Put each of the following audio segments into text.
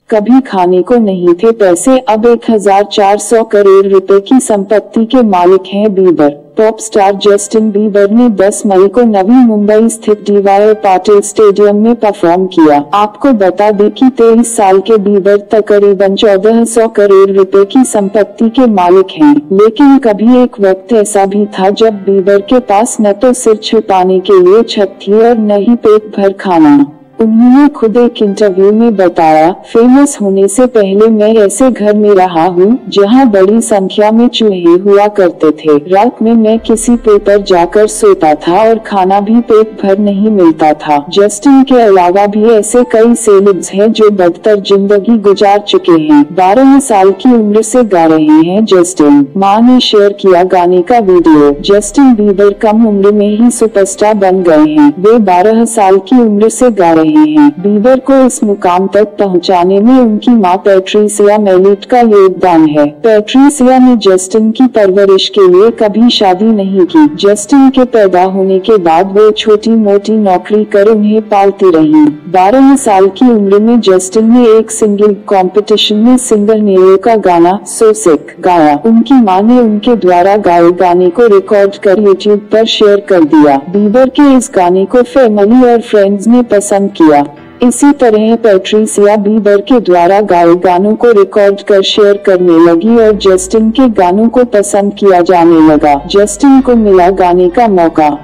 कभी खाने को नहीं थे पैसे, अब 1400 करोड़ रुपए की संपत्ति के मालिक हैं Bieber. Pop star Justin Bieber ने 10 मई को नवी मुंबई स्थित डीवाई पाटिल स्टेडियम में परफॉर्म किया। आपको बता दें कि 23 साल के बीबर तकरीबन 1400 करोड़ रुपए की संपत्ति के मालिक हैं। लेकिन कभी एक वक्त ऐसा भी था जब बीबर के पास न तो सिर छुपाने के लिए छत थी और न ही पेट भर खाना। उन्होंने खुद एक इंटरव्यू में बताया, फेमस होने से पहले मैं ऐसे घर में रहा हूँ जहाँ बड़ी संख्या में चूहे हुआ करते थे। रात में मैं किसी पे पर जाकर सोता था और खाना भी पेट भर नहीं मिलता था। जस्टिन के अलावा भी ऐसे कई सेलेब्स हैं जो बदतर जिंदगी गुजार चुके हैं। 12 साल की उम्र से गा रहे हैं जस्टिन। मां ने शेयर किया गाने का वीडियो। जस्टिन बीबर कम उम्र में ही सुपरस्टार बन गए हैं। वे 12 साल की उम्र से गा रहे हैं। बीबर को इस मुकाम तक पहुंचाने में उनकी मां पैट्रिसिया मेलिट का योगदान है। पैट्रिसिया ने जस्टिन की परवरिश के लिए कभी शादी नहीं की। जस्टिन के पैदा होने के बाद वो छोटी मोटी नौकरी कर उन्हें पालती रही। 12 साल की उम्र में जस्टिन ने एक सिंगिंग कंपटीशन में सिंगर नेओ का गाना सो सिक गाया। उनकी मां ने उनके द्वारा गाए गाने को रिकॉर्ड कर यूट्यूब पर शेयर कर दिया। बीबर के इस गाने को फैमिली और फ्रेंड्स ने पसंद किया। इसी तरह पैट्रिसिया बीबर के द्वारा गाए गानों को रिकॉर्ड कर शेयर करने लगी और जस्टिन के गानों को पसंद किया जाने लगा। जस्टिन को मिला गाने का मौका।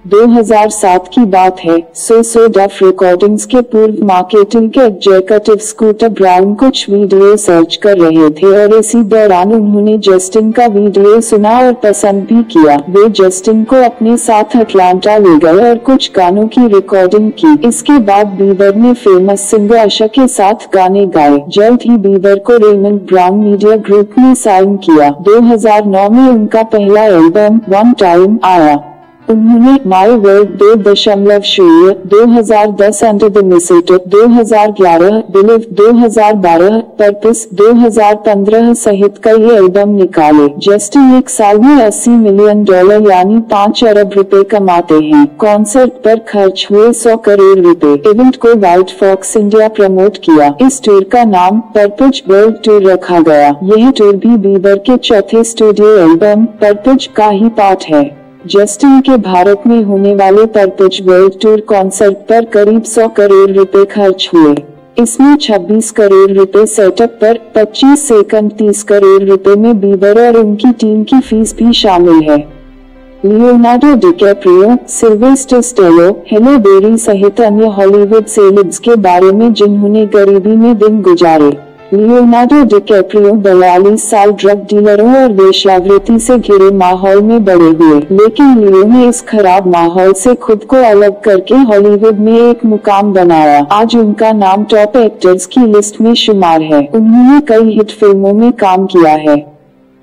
2007 की बात है। सो डफ रिकॉर्डिंग्स के पूर्व मार्केटिंग के एग्जीक्यूटिव स्कूटर ब्राउन कुछ वीडियो सर्च कर रहे थे और इसी दौरान उन्होंने जस्टिन का वीडियो सुना और पसंद भी किया। वे जस्टिन को अपने साथ अटलांटा ले गए और कुछ गानों की रिकॉर्डिंग की। इसके बाद बीबर ने फेमस सिंगर अशर के साथ गाने गाए। जल्द ही बीबर को रेमंड ब्राउन मीडिया ग्रुप ने साइन किया। 2009 में उनका पहला एल्बम वन टाइम आया। उन्होंने my world 2.0, 2010 under the mistletoe, 2011 believe, 2012 purpose, 2015 सहित कई एल्बम निकाले। जस्टिन एक साल में $80 मिलियन यानी 5 अरब रुपए कमाते हैं। कॉन्सर्ट पर खर्च हुए 100 करोड़ रुपए। इवेंट को व्हाइट फॉक्स इंडिया प्रमोट किया। इस टूर का नाम पर्पज वर्ल्ड टूर रखा गया। यह टूर भी बीबर के चौथे स्टूडियो एल्बम पर्पज का ही पार्ट है। जस्टिन के भारत में होने वाले पर्पज वर्ल्ड टूर कॉन्सर्ट पर करीब 100 करोड़ रुपए खर्च हुए। इसमें 26 करोड़ रुपए सेटअप पर, 25 सेकंड 30 करोड़ रुपए में बीबर और उनकी टीम की फीस भी शामिल है। लियोनार्डो डिकैप्रियो, सिल्वेस्टर स्टेलो, हेले बेरी सहित अन्य हॉलीवुड सेलेब्स के बारे में जिन्होंने गरीबी में दिन गुजारे। लियोनार्डो डिकैप्रियो 42 साल ड्रग डीलरों और वेश्यावृत्ति से घिरे माहौल में बड़े हुए, लेकिन लियो ने इस खराब माहौल से खुद को अलग करके हॉलीवुड में एक मुकाम बनाया। आज उनका नाम टॉप एक्टर्स की लिस्ट में शुमार है। उन्होंने कई हिट फिल्मों में काम किया है।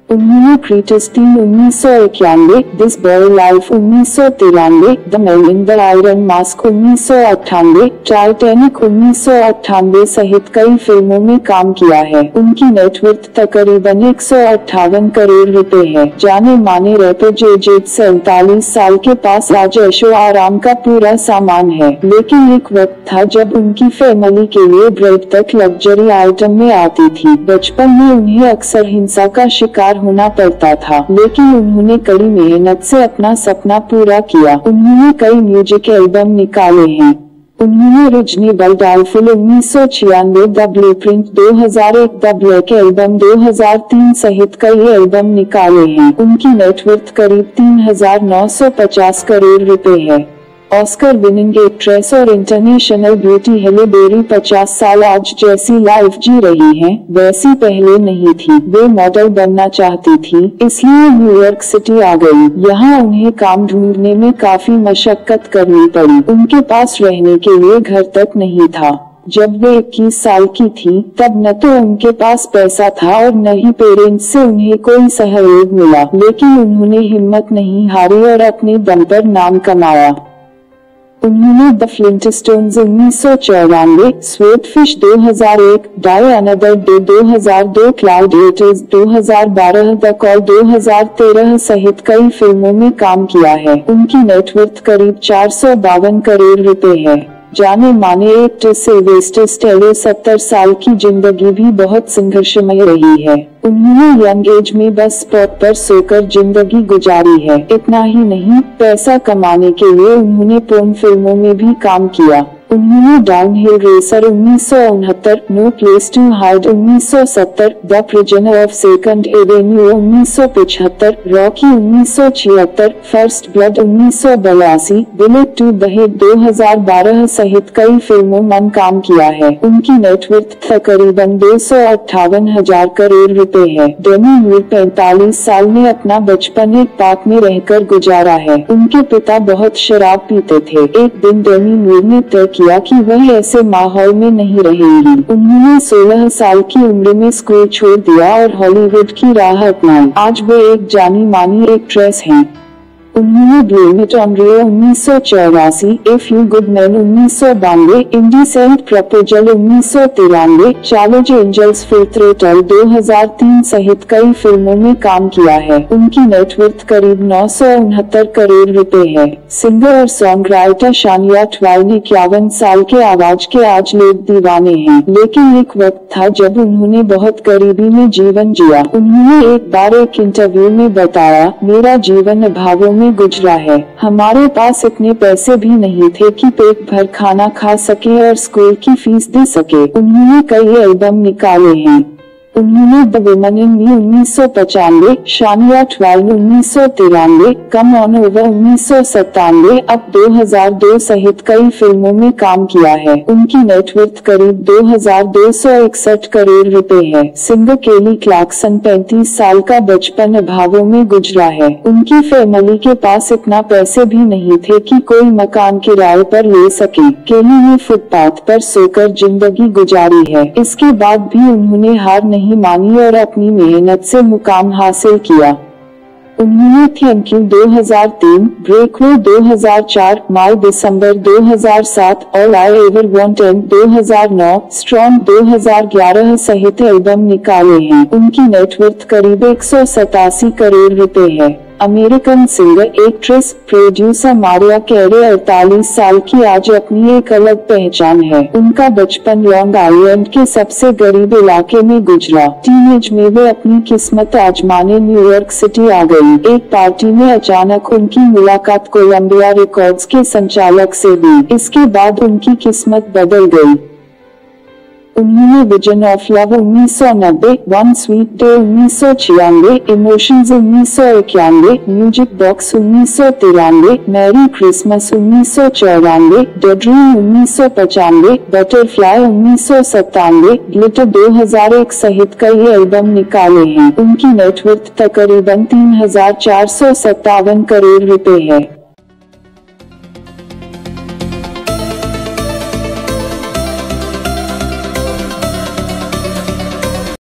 उन्होंने क्रीटस 3 1991, this boy life 1993, the man in the iron mask 1998, Titanic 1998 सहित कई फिल्मों में काम किया है। उनकी नेटवर्थ तकरीबन 158 करोड़ रुपए है। जाने माने रैपर जे 47 साल के पास आज ऐशो आराम का पूरा सामान है, लेकिन एक वक्त था जब उनकी फैमिली के लिए ब्रेड तक लग्जरी आइटम में आती थी। बचपन में उन्हें अक्सर हिंसा का शिकार होना पड़ता था, लेकिन उन्होंने कड़ी मेहनत से अपना सपना पूरा किया। उन्होंने कई म्यूजिक एल्बम निकाले हैं। उन्होंने reasonable doubtful 1996, the blueprint 2001, the black album 2003 सहित कई एल्बम निकाले हैं। उनकी नेटवर्थ करीब 3950 करोड़ रुपए है। ऑस्कर विनिंग एक्ट्रेस और इंटरनेशनल ब्यूटी हेले बेरी 50 साल आज जैसी लाइफ जी रही हैं, वैसी पहले नहीं थी। वे मॉडल बनना चाहती थी, इसलिए न्यूयॉर्क सिटी आ गई। यहाँ उन्हें काम ढूंढने में काफी मशक्कत करनी पड़ी। उनके पास रहने के लिए घर तक नहीं था। जब वे 21 साल की थी, तब न तो उनके पास पैसा था और न ही पेरेंट्स से उन्हें कोई सहयोग मिला, लेकिन उन्होंने हिम्मत नहीं हारी और अपने दम पर नाम कमाया। उन्होंने the Flintstones 1994, swordfish 2001, die another day 2002, gladiators 2012, the call 2013 सहित कई फिल्मों में काम किया है। उनकी नेटवर्थ करीब 452 करोड़ रुपए है। जाने माने एक्टर सिल्वेस्टर स्टेलोन 70 साल की जिंदगी भी बहुत संघर्षमय रही है। उन्होंने यंग एज में बस स्पॉट पर सोकर जिंदगी गुजारी है। इतना ही नहीं, पैसा कमाने के लिए उन्होंने पोर्न फिल्मों में भी काम किया। उन्होंने downhill racer 1969, no place to hide 1970, the prisoner of second avenue 1975, Rocky 1976, first blood 1982, bullet to the head 2012 सहित कई फिल्मों में काम किया है। उनकी नेटवर्थ तकरीबन 258,000 करोड़ रुपए है। डेमी मूर 45 साल में अपना बचपन एक पार्क में रहकर गुजारा है। उनके पिता बहुत शराब पीते थे। एक दिन डेमी मूर ने तय किया कि वह ऐसे माहौल में नहीं रहेंगी। उन्होंने 16 साल की उम्र में स्कूल छोड़ दिया और हॉलीवुड की राह अपनाई। आज वे एक जानी मानी एक्ट्रेस हैं। उन्होंने blame it on Rio 1984, a few good men 1992, indecent proposal 1993, Charlie's angels full throttle 2003 सहित कई फिल्मों में काम किया है। उनकी नेटवर्थ करीब 969 करोड़ रुपए है। सिंगर और सॉन्ग राइटर शानिया ट्वाइन 51 साल के आवाज के आज लोग दीवाने हैं, लेकिन एक वक्त था जब उन्होंने बहुत गरीबी में जीवन जिया। उन्होंने एक बार एक इंटरव्यू में बताया, मेरा जीवन अभावों में गुजरा है। हमारे पास इतने पैसे भी नहीं थे कि पेट भर खाना खा सके और स्कूल की फीस दे सके। उन्होंने कई एल्बम निकाले हैं। उन्होंने the woman in me 1995, Shania twine 1993, come on over 1997, अब 2002 सहित कई फिल्मों में काम किया है। उनकी नेटवर्थ करीब 2261 करोड़ रुपए है। सिंगर केली क्लैर्कसन 35 साल का बचपन अभावों में गुजरा है। उनकी फैमिली के पास इतना पैसे भी नहीं थे कि कोई मकान किराए पर ले सके। केली ने फुटपाथ पर सोकर जिंदगी गुजारी है। इसके बाद भी उन्होंने हार नहीं मानी और अपनी मेहनत से मुकाम हासिल किया। उन्होंने thank you 2003, ब्रेकवे 2004, my December 2007, all I ever wanted 2009, strong 2011 सहित एल्बम निकाले हैं। उनकी नेटवर्थ करीब 187 करोड़ रुपए है। American singer, actress, producer Mariah Carey 48 साल की आज अपनी एक अलग पहचान है। उनका बचपन लॉन्ग आइलैंड के सबसे गरीब इलाके में गुजरा। टीनेज में वे अपनी किस्मत आजमाने न्यूयॉर्क सिटी आ गई। एक पार्टी में अचानक उनकी मुलाकात कोलंबिया रिकॉर्ड्स के संचालक से हुई। इसके बाद उनकी किस्मत बदल गई। उन्होंने vision of love 1990, one sweet day 1996, emotions 1991, music box 1993, merry Christmas 1994, the dream 1995, butterfly 1997, glitter 2001 सहित कई एल्बम निकाले हैं। उनकी नेटवर्थ तकरीबन 3,457 करोड़ रुपए है।